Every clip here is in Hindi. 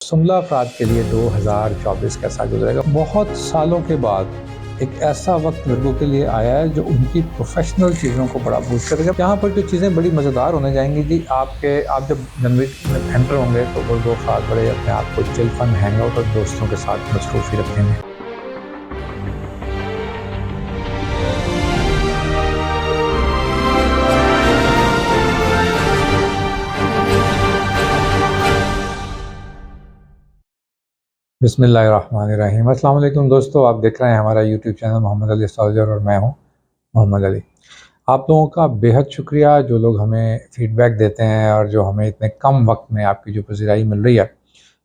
जुमला अफराद के लिए 2024 कैसा गुजरेगा? बहुत सालों के बाद एक ऐसा वक्त लोगों के लिए आया है जो उनकी प्रोफेशनल चीज़ों को बड़ा बूस्ट करेगा। यहाँ पर जो चीज़ें बड़ी मज़ेदार होने जाएंगी जी, आप जब जनवरी में एंटर होंगे तो वो अफराद बड़े अपने आप को चिल फन हैंग आउट और दोस्तों के साथ मसरूफ़ी रखेंगे। बिस्मिल्लाहिर्रहमानिर्रहीम। अस्सलाम वालेकुम दोस्तों, आप देख रहे हैं हमारा YouTube channel Mohammad Ali astrologer और मैं हूँ मोहम्मद अली। आप लोगों का बेहद शुक्रिया जो लोग हमें फ़ीडबैक देते हैं और जो हमें इतने कम वक्त में आपकी जो पज़ीराई मिल रही है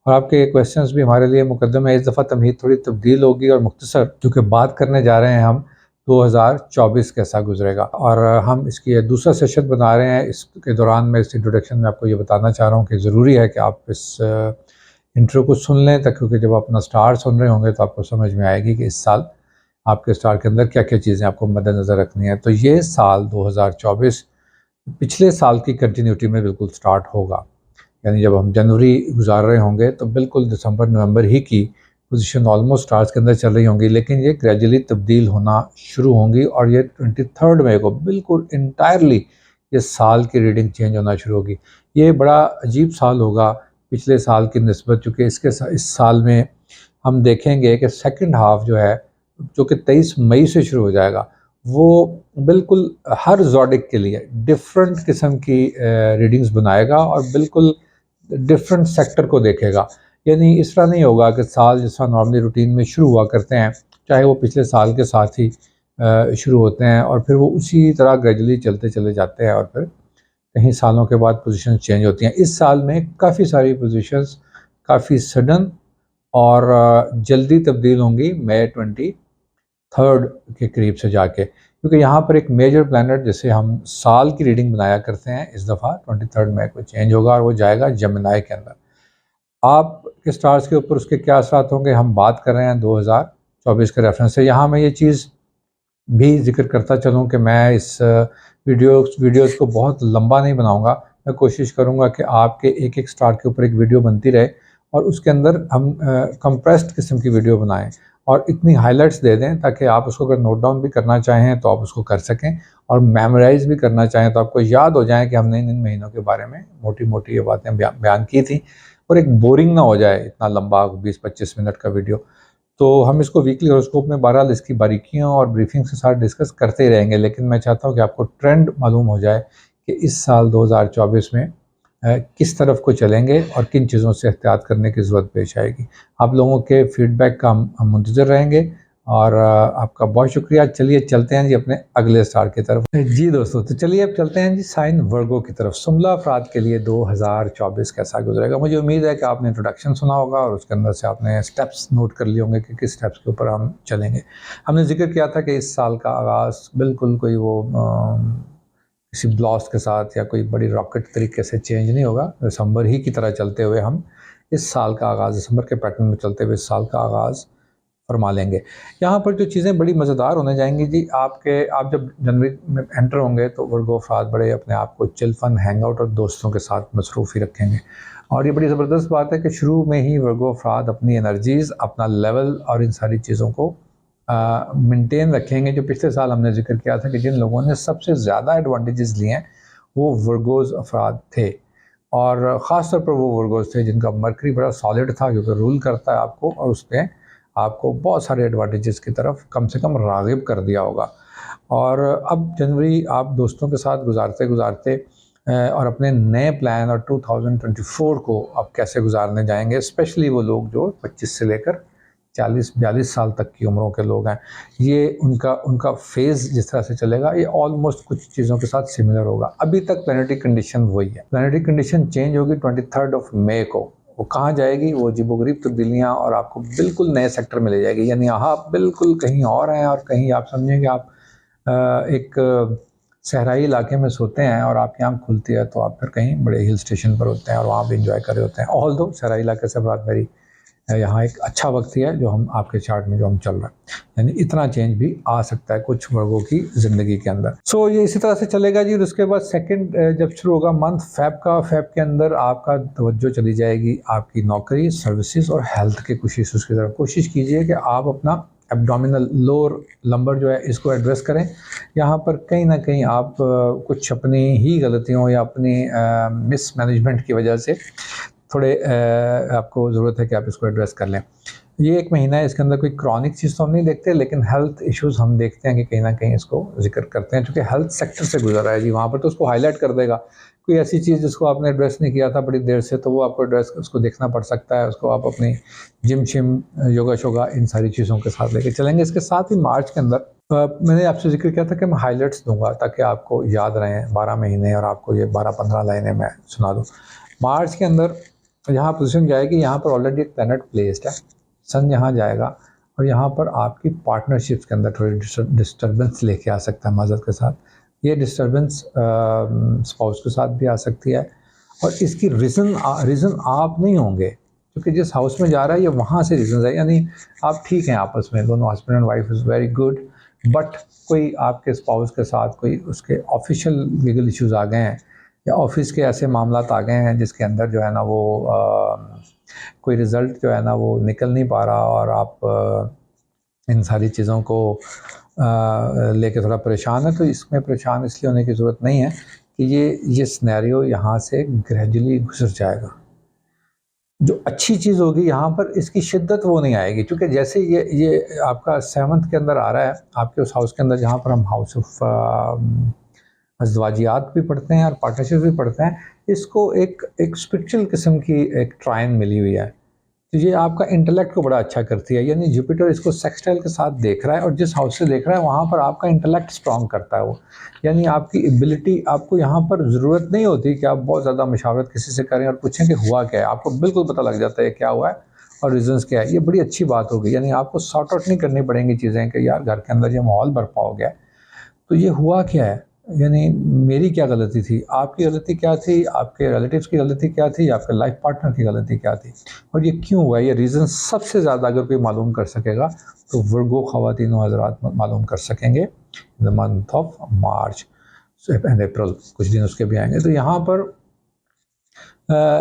और आपके क्वेश्चंस भी हमारे लिए मुकद्दम है। इस दफ़ा तमहीद थोड़ी तब्दील होगी और मुख्तसर, क्योंकि बात करने जा रहे हैं हम 2024 कैसा गुजरेगा और हम इसकी दूसरा सेशन बना रहे हैं। इसके दौरान मैं इस इंट्रोडक्शन में आपको ये बताना चाह रहा हूँ कि ज़रूरी है कि आप इस इंट्रो को सुन लें, तक क्योंकि जब आप अपना स्टार सुन रहे होंगे तो आपको समझ में आएगी कि इस साल आपके स्टार के अंदर क्या क्या चीज़ें आपको मद्देनज़र रखनी है। तो ये साल 2024 पिछले साल की कंटिन्यूटी में बिल्कुल स्टार्ट होगा, यानी जब हम जनवरी गुजार रहे होंगे तो बिल्कुल दिसंबर नवंबर ही की पोजीशन ऑलमोस्ट स्टार्स के अंदर चल रही होंगी, लेकिन ये ग्रेजुअली तब्दील होना शुरू होंगी और ये 23 मई को बिल्कुल इंटायरली ये साल की रीडिंग चेंज होना शुरू होगी। ये बड़ा अजीब साल होगा पिछले साल की निस्बत, चूँकि इस साल में हम देखेंगे कि सेकंड हाफ जो है, जो कि 23 मई से शुरू हो जाएगा, वो बिल्कुल हर ज़ोडिक के लिए डिफरेंट किस्म की रीडिंग्स बनाएगा और बिल्कुल डिफरेंट सेक्टर को देखेगा। यानी इस तरह नहीं होगा कि साल जिस तरह नॉर्मली रूटीन में शुरू हुआ करते हैं, चाहे वो पिछले साल के साथ ही शुरू होते हैं और फिर वो उसी तरह ग्रेजुअली चलते चले जाते हैं और फिर कहीं सालों के बाद पोजीशन चेंज होती हैं। इस साल में काफ़ी सारी पोजीशंस काफ़ी सडन और जल्दी तब्दील होंगी मई 23 के करीब से जाके, क्योंकि यहाँ पर एक मेजर प्लैनेट जिसे हम साल की रीडिंग बनाया करते हैं इस दफ़ा 23 मई को चेंज होगा और वो जाएगा जमनाई के अंदर। आपके स्टार्स के ऊपर उसके क्या असरात होंगे, हम बात कर रहे हैं 2024 के रेफरेंस से। यहाँ मैं ये चीज़ भी ज़िक्र करता चलूँ कि मैं इस वीडियोज़ को बहुत लंबा नहीं बनाऊँगा। मैं कोशिश करूँगा कि आपके एक-एक स्टार के ऊपर एक वीडियो बनती रहे और उसके अंदर हम कंप्रेस्ड किस्म की वीडियो बनाएँ और इतनी हाइलाइट्स दे दें ताकि आप उसको अगर नोट डाउन भी करना चाहें तो आप उसको कर सकें और मेमोराइज़ भी करना चाहें तो आपको याद हो जाए कि हमने इन महीनों के बारे में मोटी-मोटी ये बातें बयान की थी और एक बोरिंग ना हो जाए इतना लंबा 20-25 मिनट का वीडियो। तो हम इसको वीकली हॉरोस्कोप में बहरहाल इसकी बारीकियों और ब्रीफिंग के साथ डिस्कस करते ही रहेंगे, लेकिन मैं चाहता हूँ कि आपको ट्रेंड मालूम हो जाए कि इस साल 2024 में किस तरफ को चलेंगे और किन चीज़ों से एहतियात करने की ज़रूरत पेश आएगी। आप लोगों के फीडबैक का हम मुंतज़िर रहेंगे और आपका बहुत शुक्रिया। चलिए चलते हैं जी अपने अगले स्टार की तरफ। जी दोस्तों, तो चलिए अब चलते हैं जी साइन वर्गो की तरफ। जुमला अफराद के लिए 2024 कैसा गुजरेगा? मुझे उम्मीद है कि आपने इंट्रोडक्शन सुना होगा और उसके अंदर से आपने स्टेप्स नोट कर लिए होंगे कि किस स्टेप्स के ऊपर हम चलेंगे। हमने जिक्र किया था कि इस साल का आगाज़ बिल्कुल कोई वो किसी ब्लास्ट के साथ या कोई बड़ी रॉकेट तरीके से चेंज नहीं होगा। दिसंबर ही की तरह चलते हुए हम इस साल का आगाज़, दिसंबर के पैटर्न में चलते हुए इस साल का आगाज़ फरमा लेंगे। यहाँ पर जो चीज़ें बड़ी मज़ेदार होने जाएंगी जी, आप जब जनवरी में एंटर होंगे तो वर्गो अफराद बड़े अपने आप को चिल फन हैंग आउट और दोस्तों के साथ मसरूफ़ी रखेंगे और ये बड़ी ज़बरदस्त बात है कि शुरू में ही वर्गो अफराद अपनी एनर्जीज़, अपना लेवल और इन सारी चीज़ों को मेंटेन रखेंगे। जो पिछले साल हमने जिक्र किया था कि जिन लोगों ने सबसे ज़्यादा एडवांटेजेस लिए हैं वो वर्गोज़ अफराद थे और ख़ास तौर पर वो वर्गोज़ थे जिनका मरकरी बड़ा सॉलिड था, क्योंकि रूल करता है आपको और उसने आपको बहुत सारे एडवांटेजेस की तरफ कम से कम राग़िब कर दिया होगा। और अब जनवरी आप दोस्तों के साथ गुज़ारते और अपने नए प्लान और 2024 को आप कैसे गुजारने जाएंगे, स्पेशली वो लोग जो 25 से लेकर 40-42 साल तक की उम्रों के लोग हैं, ये उनका फेज़ जिस तरह से चलेगा ये ऑलमोस्ट कुछ चीज़ों के साथ सिमिलर होगा। अभी तक प्लैनेटरी कंडीशन वही है। प्लैनेटरी कंडीशन चेंज होगी 23 मई को। वो कहाँ जाएगी? वो अजीबोगरीब तब्दीलियाँ और आपको बिल्कुल नए सेक्टर में ले जाएगी। यानी आप बिल्कुल कहीं और हैं और कहीं आप समझेंगे आप एक सहराई इलाके में सोते हैं और आपकी आँख खुलती है तो आप फिर कहीं बड़े हिल स्टेशन पर होते हैं और वहाँ भी इंजॉय कर रहे होते हैं। ऑल्दो सहराई इलाके से बात मेरी यहाँ एक अच्छा वक्त ही है जो हम आपके चार्ट में जो हम चल रहे हैं, यानी इतना चेंज भी आ सकता है कुछ वर्गों की ज़िंदगी के अंदर। सो ये इसी तरह से चलेगा जी। उसके बाद सेकंड जब शुरू होगा मंथ फेब का, फेब के अंदर आपका तवज्जो चली जाएगी आपकी नौकरी, सर्विसेज और हेल्थ के कुछ इशूज़ की तरफ। कोशिश कीजिए कि आप अपना एब्डोमिनल लोअर लंबर जो है इसको एड्रेस करें। यहाँ पर कहीं ना कहीं आप कुछ अपनी ही गलतियों या अपनी मिसमैनेजमेंट की वजह से थोड़े आपको ज़रूरत है कि आप इसको एड्रेस कर लें। ये एक महीना है, इसके अंदर कोई क्रॉनिक चीज़ तो हम नहीं देखते, लेकिन हेल्थ इश्यूज़ हम देखते हैं कि कहीं ना कहीं इसको जिक्र करते हैं, चूँकि हेल्थ सेक्टर से गुजर रहा है जी, वहाँ पर तो उसको हाईलाइट कर देगा। कोई ऐसी चीज़ जिसको आपने एड्रेस नहीं किया था बड़ी देर से, तो वो आपको एड्रेस उसको देखना पड़ सकता है। उसको आप अपनी जिम शिम, योगा शोगा, इन सारी चीज़ों के साथ लेके चलेंगे। इसके साथ ही मार्च के अंदर मैंने आपसे जिक्र किया था कि मैं हाईलाइट्स दूंगा ताकि आपको याद रहें 12 महीने, और आपको ये 12-15 लाइनें मैं सुना दूँ। मार्च के अंदर यहाँ पोजीशन जाएगी, यहाँ पर ऑलरेडी एक प्लैनेट प्लेस्ड है, सन यहाँ जाएगा, और यहाँ पर आपकी पार्टनरशिप्स के अंदर थोड़ी डिस्टर्बेंस लेके आ सकता है माज़रत के साथ। ये डिस्टर्बेंस स्पाउस के साथ भी आ सकती है, और इसकी रीज़न आप नहीं होंगे, क्योंकि जिस हाउस में जा रहा है ये वहाँ से रीज़न है। यानी आप ठीक हैं आपस में, दोनों husband and wife is very good, but कोई आपके स्पाउस के साथ कोई उसके ऑफिशियल लीगल इश्यूज़ आ गए हैं, या ऑफिस के ऐसे मामलात आ गए हैं जिसके अंदर जो है ना वो कोई रिज़ल्ट जो है ना वो निकल नहीं पा रहा, और आप इन सारी चीज़ों को लेके थोड़ा परेशान है। तो इसमें परेशान इसलिए होने की ज़रूरत नहीं है कि ये सिनेरियो यहाँ से ग्रेजुअली गुजर जाएगा। जो अच्छी चीज़ होगी यहाँ पर, इसकी शिद्दत वो नहीं आएगी, क्योंकि जैसे ये आपका 7th के अंदर आ रहा है, आपके उस हाउस के अंदर जहाँ पर हम हाउस ऑफ अज़वाजियात भी पढ़ते हैं और पार्टनरशिप भी पढ़ते हैं, इसको एक स्पिरिचुअल किस्म की एक ट्राइन मिली हुई है। तो ये आपका इंटेलेक्ट को बड़ा अच्छा करती है, यानी जुपिटर इसको सेक्सटाइल के साथ देख रहा है, और जिस हाउस से देख रहा है वहाँ पर आपका इंटेलेक्ट स्ट्रॉन्ग करता है वो, यानी आपकी एबिलिटी, आपको यहाँ पर ज़रूरत नहीं होती कि आप बहुत ज़्यादा मशावरत किसी से करें और पूछें कि हुआ क्या है, आपको बिल्कुल पता लग जाता है क्या हुआ है और रीज़न्स क्या है। ये बड़ी अच्छी बात होगी, यानी आपको सॉर्ट आउट नहीं करनी पड़ेंगी चीज़ें कि यार घर के अंदर ये माहौल बर्पा हो गया है, तो ये हुआ क्या है, यानी मेरी क्या गलती थी, आपकी गलती क्या थी, आपके रिलेटिव्स की गलती क्या थी, आपके लाइफ पार्टनर की गलती क्या थी, और ये क्यों हुआ। ये रीज़न सबसे ज़्यादा अगर कोई मालूम कर सकेगा तो वर्गो ख़वातीन हज़रात मालूम कर सकेंगे in the month of March and April, कुछ दिन उसके भी आएंगे। तो यहाँ पर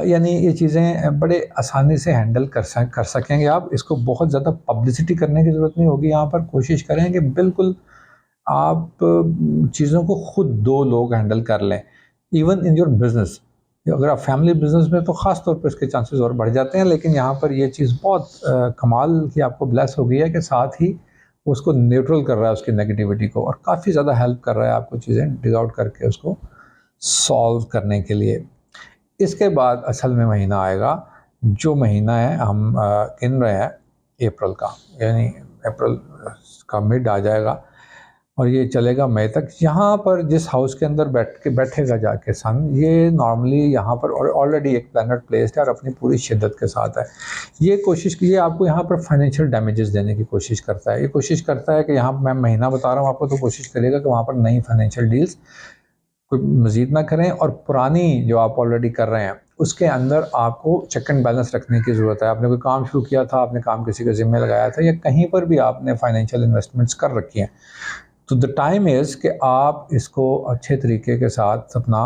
यानी ये चीज़ें बड़े आसानी से हैंडल कर सकेंगे आप। इसको बहुत ज़्यादा पब्लिसिटी करने की ज़रूरत नहीं होगी। यहाँ पर कोशिश करें कि बिल्कुल आप चीज़ों को खुद 2 लोग हैंडल कर लें। इवन इन योर बिज़नेस, अगर आप फैमिली बिज़नेस में तो ख़ास तौर पर इसके चांसेस और बढ़ जाते हैं, लेकिन यहाँ पर ये चीज़ बहुत कमाल की आपको ब्लेस हो गई है कि साथ ही उसको न्यूट्रल कर रहा है उसकी नेगेटिविटी को, और काफ़ी ज़्यादा हेल्प कर रहा है आपको चीज़ें डिग आउट करके उसको सॉल्व करने के लिए। इसके बाद असल में महीना आएगा, जो महीना है हम गिन रहे हैं अप्रैल का, यानी अप्रैल का मिड आ जाएगा और ये चलेगा मई तक। यहाँ पर जिस हाउस के अंदर बैठेगा जाके सन, ये नॉर्मली यहाँ पर ऑलरेडी एक प्लैनेट प्लेस्ड है और अपनी पूरी शिद्दत के साथ है। ये कोशिश कीजिए, आपको यहाँ पर फाइनेंशियल डैमेजेस देने की कोशिश करता है। ये कोशिश करता है कि यहाँ मैं महीना बता रहा हूँ आपको, तो कोशिश करेगा कि वहाँ पर नई फाइनेंशियल डील्स कोई मज़ीद ना करें, और पुरानी जो आप ऑलरेडी कर रहे हैं उसके अंदर आपको चेक एंड बैलेंस रखने की ज़रूरत है। आपने कोई काम शुरू किया था, आपने काम किसी के ज़िम्मे लगाया था, या कहीं पर भी आपने फाइनेंशियल इन्वेस्टमेंट्स कर रखी हैं, तो द टाइम इज़ कि आप इसको अच्छे तरीके के साथ अपना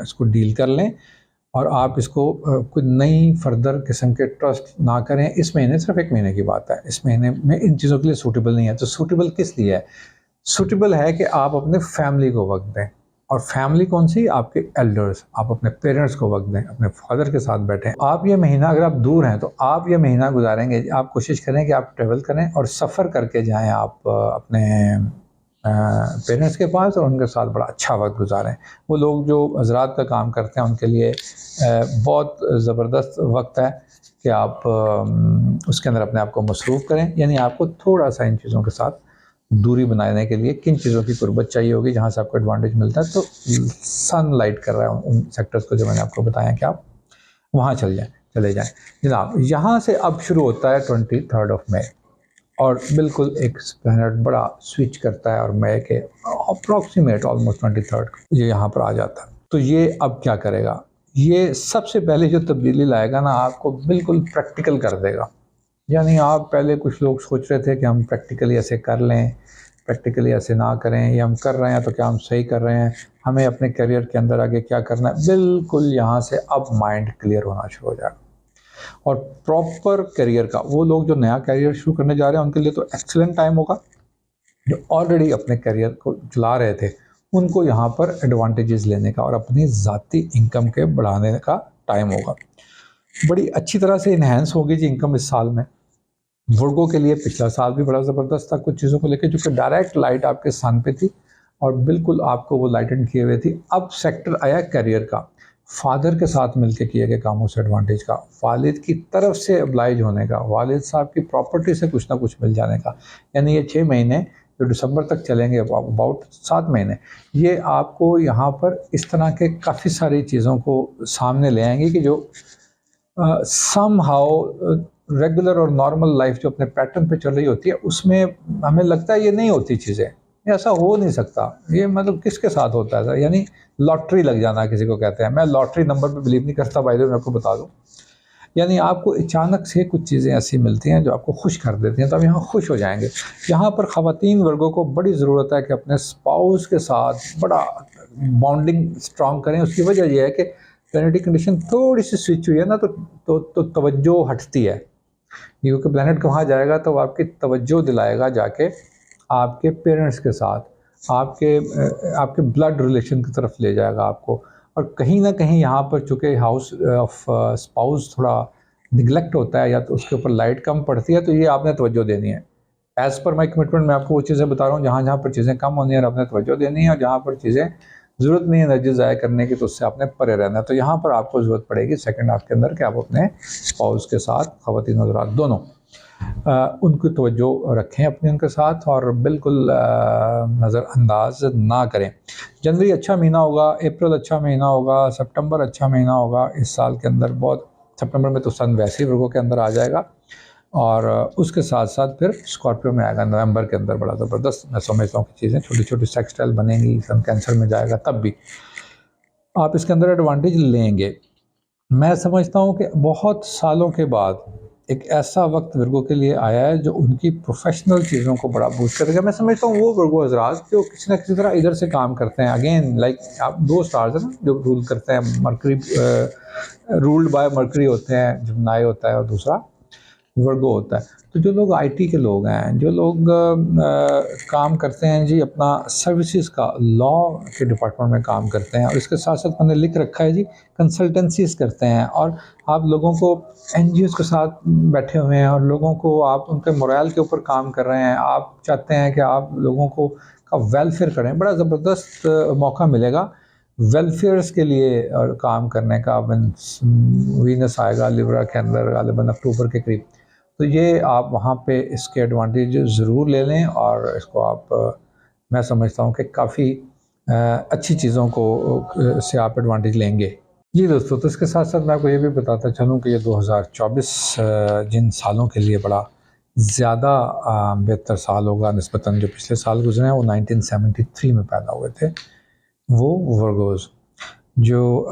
इसको डील कर लें, और आप इसको कोई नई फर्दर किस्म के ट्रस्ट ना करें। इस महीने, सिर्फ 1 महीने की बात है, इस महीने में इन चीज़ों के लिए सूटेबल नहीं है। तो सूटेबल किस लिए है? सूटेबल है कि आप अपने फैमिली को वक्त दें, और फैमिली कौन सी? आपके एल्डर्स, आप अपने पेरेंट्स को वक्त दें, अपने फादर के साथ बैठें। आप ये महीना, अगर आप दूर हैं तो आप ये महीना गुजारेंगे, आप कोशिश करें कि आप ट्रैवल करें और सफ़र करके जाएं आप अपने पेरेंट्स के पास, और उनके साथ बड़ा अच्छा वक्त गुजारें। वो लोग जो हज़रात का काम करते हैं उनके लिए बहुत ज़बरदस्त वक्त है कि आप उसके अंदर अपने आप को मसरूफ़ करें। यानी आपको थोड़ा सा इन चीज़ों के साथ दूरी बनाने के लिए किन चीज़ों की कुर्बत चाहिए होगी, जहाँ से आपको एडवांटेज मिलता है, तो सनलाइट कर रहा है उन सेक्टर्स को जो मैंने आपको बताया कि आप वहाँ चले जाएँ जनाब। यहाँ से अब शुरू होता है 23 मई, और बिल्कुल एक प्लैनेट बड़ा स्विच करता है, और मई के अप्रॉक्सीमेट ऑलमोस्ट 23 ये यहाँ पर आ जाता है। तो ये अब क्या करेगा? ये सबसे पहले जो तब्दीली लाएगा ना, आपको बिल्कुल प्रैक्टिकल कर देगा। यानी आप पहले कुछ लोग सोच रहे थे कि हम प्रैक्टिकली ऐसे कर लें, प्रैक्टिकली ऐसे ना करें, या हम कर रहे हैं तो क्या हम सही कर रहे हैं, हमें अपने करियर के अंदर आगे क्या करना है, बिल्कुल यहाँ से अब माइंड क्लियर होना शुरू हो जाएगा। और प्रॉपर करियर का, वो लोग जो नया करियर शुरू करने जा रहे हैं उनके लिए तो एक्सीलेंट टाइम होगा। जो ऑलरेडी अपने करियर को चला रहे थे उनको यहाँ पर एडवांटेजेस लेने का और अपनी ज़ाती इनकम के बढ़ाने का टाइम होगा। बड़ी अच्छी तरह से इन्हेंस होगी जी इनकम इस साल में। वर्गों के लिए पिछला साल भी बड़ा ज़बरदस्त था कुछ चीज़ों को लेकर, जो कि डायरेक्ट लाइट आपके स्थान पे थी और बिल्कुल आपको वो लाइटन किए हुए थी। अब सेक्टर आया करियर का, फादर के साथ मिलकर किए गए कामों से एडवांटेज का, वालिद की तरफ से अब्लाइज होने का, वालिद साहब की प्रॉपर्टी से कुछ ना कुछ मिल जाने का। यानी ये 6 महीने जो दिसंबर तक चलेंगे, अबाउट 7 महीने, ये आपको यहाँ पर इस तरह के काफ़ी सारी चीज़ों को सामने ले आएंगे कि जो सम हाउ रेगुलर और नॉर्मल लाइफ जो अपने पैटर्न पे चल रही होती है उसमें हमें लगता है ये नहीं होती चीज़ें, ऐसा हो नहीं सकता, ये मतलब किसके साथ होता है सर, यानी लॉटरी लग जाना किसी को कहते हैं। मैं लॉटरी नंबर पे बिलीव नहीं करता, भाई मैं आपको बता दूं। यानी आपको अचानक से कुछ चीज़ें ऐसी मिलती हैं जो आपको खुश कर देती हैं, तो आप यहाँ खुश हो जाएंगे। यहाँ पर ख़वातीन वर्गों को बड़ी ज़रूरत है कि अपने स्पाउस के साथ बड़ा बॉन्डिंग स्ट्रॉन्ग करें। उसकी वजह यह है कि प्लैनेटरी कंडीशन थोड़ी सी स्विच हुई है ना, तो तवज्जो हटती है, क्योंकि प्लैनेट कहाँ जाएगा तो आपकी तवज्जो दिलाएगा जाके आपके पेरेंट्स के साथ, आपके ब्लड रिलेशन की तरफ ले जाएगा आपको। और कहीं ना कहीं यहाँ पर चूँकि हाउस ऑफ स्पाउस थोड़ा निगलेक्ट होता है या तो उसके ऊपर लाइट कम पड़ती है, तो ये आपने तवज्जो देनी है। एज़ पर माई कमिटमेंट मैं आपको वो चीज़ें बता रहा हूँ जहाँ जहाँ पर चीज़ें कम होनी है और आपने तवज्जो देनी है, और जहाँ पर चीज़ें ज़रूरत नहीं है एनर्जी ज़ाया करने की तो उससे आपने परे रहना है। तो यहाँ पर आपको ज़रूरत पड़ेगी सेकंड हाफ के अंदर कि आप अपने स्पाउस के साथ, ख़वातीन हज़रात दोनों, उनकी तवज्जो रखें अपने उनके साथ और बिल्कुल नज़रअंदाज ना करें। जनवरी अच्छा महीना होगा, अप्रैल अच्छा महीना होगा, सितंबर अच्छा महीना होगा इस साल के अंदर। बहुत सितंबर में तो सन वैसे ही वर्गों के अंदर आ जाएगा और उसके साथ साथ फिर स्कॉर्पियो में आएगा नवंबर के अंदर। बड़ा ज़बरदस्त मैं समझता हूँ कि चीज़ें छोटी छोटी सेक्सटाइल बनेंगी, सन कैंसर में जाएगा तब भी आप इसके अंदर एडवांटेज लेंगे। मैं समझता हूँ कि बहुत सालों के बाद एक ऐसा वक्त वर्गों के लिए आया है जो उनकी प्रोफेशनल चीज़ों को बड़ा बूस्ट करेगा। मैं समझता हूँ वो वर्गो हज़रात जो किसी न किसी तरह इधर से काम करते हैं, अगेन लाइक आप 2 स्टार्स हैं ना जो रूल करते हैं, मरकरी रूल्ड बाय मरकरी होते हैं, जमनाई होता है और दूसरा वर्गो होता है। तो जो लोग आईटी के लोग हैं, जो लोग काम करते हैं जी अपना सर्विसेज का, लॉ के डिपार्टमेंट में काम करते हैं, और इसके साथ साथ मैंने लिख रखा है जी कंसल्टेंसीज करते हैं, और आप लोगों को एनजीओज़ के साथ बैठे हुए हैं और लोगों को आप उनके मोरल के ऊपर काम कर रहे हैं, आप चाहते हैं कि आप लोगों को का वेलफेयर करें, बड़ा ज़बरदस्त मौका मिलेगा वेलफेयर्स के लिए और काम करने का। वीनस आएगा लिब्रा के अंदर गालिबन अक्टूबर के करीब, तो ये आप वहाँ पे इसके एडवांटेज ज़रूर ले लें और इसको आप मैं समझता हूँ कि काफ़ी अच्छी चीज़ों को से आप एडवांटेज लेंगे। जी दोस्तों, तो इसके साथ साथ मैं आपको ये भी बताता चलूँ कि ये 2024 जिन सालों के लिए बड़ा ज़्यादा बेहतर साल होगा निस्बतन जो पिछले साल गुजरे हैं, वो 1973 में पैदा हुए थे वो वर्गोज़, जो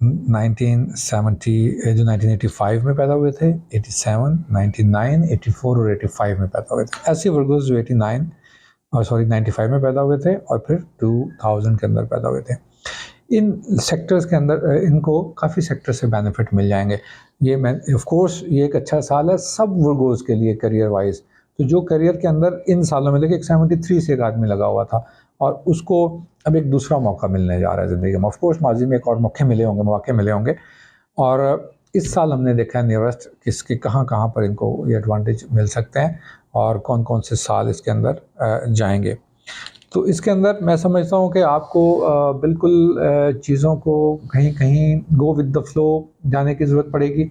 1985 में पैदा हुए थे, 87, 99, 84 और 85 में पैदा हुए थे। ऐसे वर्गोज़ जो 95 में पैदा हुए थे और फिर 2000 के अंदर पैदा हुए थे। इन सेक्टर्स के अंदर इनको काफ़ी सेक्टर से बेनिफिट मिल जाएंगे। ये मैं ऑफ कोर्स ये एक अच्छा साल है सब वर्गोज़ के लिए करियर वाइज। तो जो करियर के अंदर इन सालों में देखिए 73 से एक आदमी लगा हुआ था और उसको अब एक दूसरा मौका मिलने जा रहा है ज़िंदगी में। ऑफ कोर्स माजी में एक और मौके मिले होंगे और इस साल हमने देखा है नियरेस्ट किसके कहाँ पर इनको ये एडवांटेज मिल सकते हैं और कौन कौन से साल इसके अंदर जाएंगे। तो इसके अंदर मैं समझता हूँ कि आपको बिल्कुल चीज़ों को कहीं कहीं गो विद द फ्लो जाने की ज़रूरत पड़ेगी।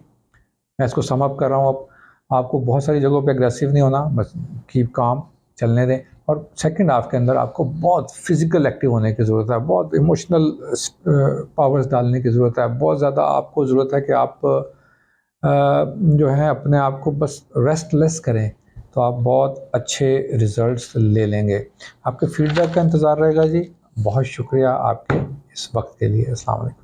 मैं इसको सम अप कर रहा हूँ। अब आपको बहुत सारी जगहों पे एग्रेसिव नहीं होना, बस कीप काम, चलने दें। और सेकंड हाफ के अंदर आपको बहुत फिज़िकल एक्टिव होने की ज़रूरत है, बहुत इमोशनल पावर्स डालने की ज़रूरत है, बहुत ज़्यादा आपको ज़रूरत है कि आप जो है अपने आप को बस रेस्टलेस करें, तो आप बहुत अच्छे रिज़ल्ट्स ले लेंगे। आपके फीडबैक का इंतज़ार रहेगा जी। बहुत शुक्रिया आपके इस वक्त के लिए। अस्सलाम वालेकुम।